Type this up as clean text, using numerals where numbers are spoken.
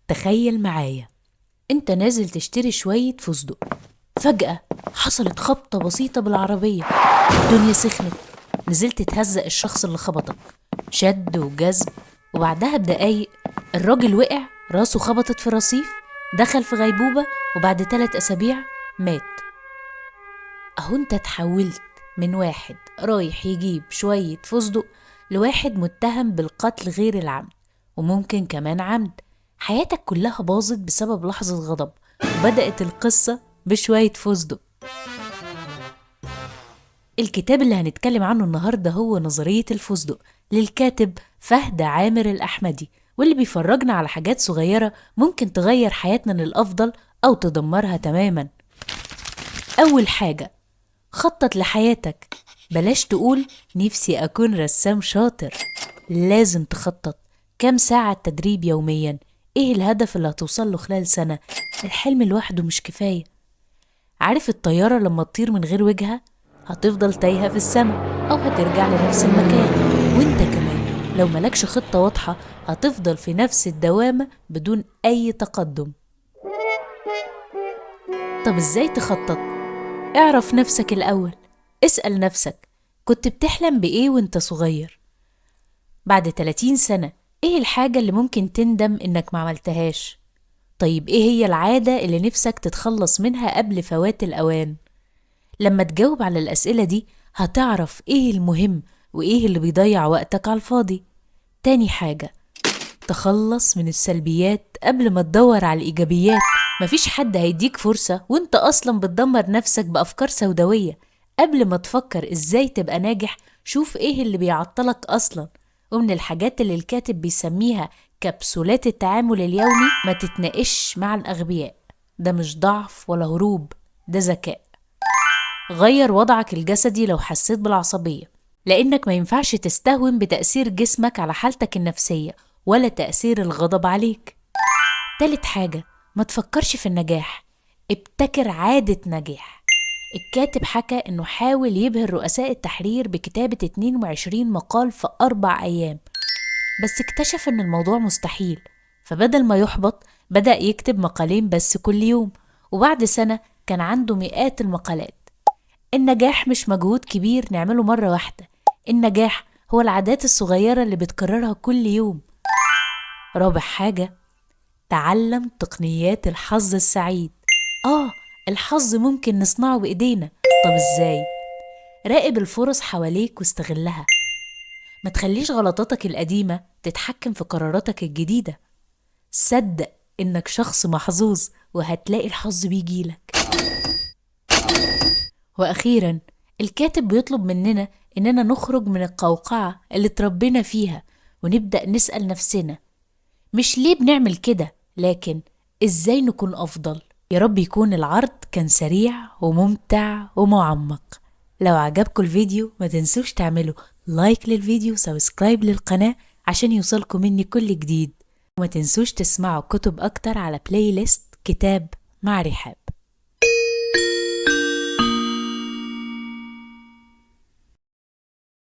تخيل معايا، انت نازل تشتري شوية فستق، فجأة حصلت خبطة بسيطة بالعربية، الدنيا سخنت، نزلت تهزق الشخص اللي خبطك، شد وجذب، وبعدها بدقايق الراجل وقع، راسه خبطت في رصيف، دخل في غيبوبة، وبعد 3 أسابيع مات. أهو انت اتحولت من واحد رايح يجيب شوية فستق لواحد متهم بالقتل غير العمد، وممكن كمان عمد. حياتك كلها باظت بسبب لحظة غضب، وبدأت القصة بشوية فستق. الكتاب اللي هنتكلم عنه النهاردة هو نظرية الفستق للكاتب فهد عامر الأحمدي، واللي بيفرجنا على حاجات صغيرة ممكن تغير حياتنا للأفضل أو تدمرها تماما. أول حاجة، خطط لحياتك، بلاش تقول نفسي أكون رسام شاطر. لازم تخطط كام ساعة تدريب يوميا، ايه الهدف اللي هتوصله خلال سنة. الحلم لوحده مش كفاية. عارف الطيارة لما تطير من غير وجهة هتفضل تايهة في السماء أو هترجع لنفس المكان، وانت كمان لو ملكش خطة واضحة هتفضل في نفس الدوامة بدون أي تقدم. طب ازاي تخطط؟ اعرف نفسك الأول، اسأل نفسك كنت بتحلم بإيه وانت صغير؟ بعد 30 سنة ايه الحاجة اللي ممكن تندم انك ما عملتهاش؟ طيب ايه هي العادة اللي نفسك تتخلص منها قبل فوات الأوان؟ لما تجاوب على الأسئلة دي هتعرف ايه المهم وايه اللي بيضيع وقتك على الفاضي. تاني حاجة، تخلص من السلبيات قبل ما تدور على الإيجابيات. مفيش حد هيديك فرصة وانت أصلا بتدمر نفسك بأفكار سوداوية. قبل ما تفكر ازاي تبقى ناجح، شوف ايه اللي بيعطلك أصلا. ومن الحاجات اللي الكاتب بيسميها كبسولات التعامل اليومي، ما تتناقش مع الأغبياء. ده مش ضعف ولا هروب، ده ذكاء. غير وضعك الجسدي لو حسيت بالعصبية، لأنك ما ينفعش تستهون بتأثير جسمك على حالتك النفسية ولا تأثير الغضب عليك. تالت حاجة، ما تفكرش في النجاح، ابتكر عادة نجاح. الكاتب حكى انه حاول يبهر رؤساء التحرير بكتابة 22 مقال في 4 أيام، بس اكتشف ان الموضوع مستحيل، فبدل ما يحبط بدأ يكتب مقالين بس كل يوم، وبعد سنة كان عنده مئات المقالات. النجاح مش مجهود كبير نعمله مرة واحدة، النجاح هو العادات الصغيرة اللي بتكررها كل يوم. رابع حاجة، تعلم تقنيات الحظ السعيد. الحظ ممكن نصنعه بإيدينا. طب ازاي؟ راقب الفرص حواليك واستغلها. ما تخليش غلطاتك القديمة تتحكم في قراراتك الجديدة. صدق انك شخص محظوظ وهتلاقي الحظ بيجيلك. وأخيرا، الكاتب بيطلب مننا إننا نخرج من القوقعة اللي تربينا فيها ونبدأ نسأل نفسنا مش ليه بنعمل كده، لكن إزاي نكون أفضل. يا رب يكون العرض كان سريع وممتع ومعمق. لو عجبكم الفيديو ما تنسوش تعملوا لايك للفيديو وسبسكرايب للقناة عشان يوصلكم مني كل جديد، وما تنسوش تسمعوا كتب أكتر على بلاي ليست كتاب مع رحاب.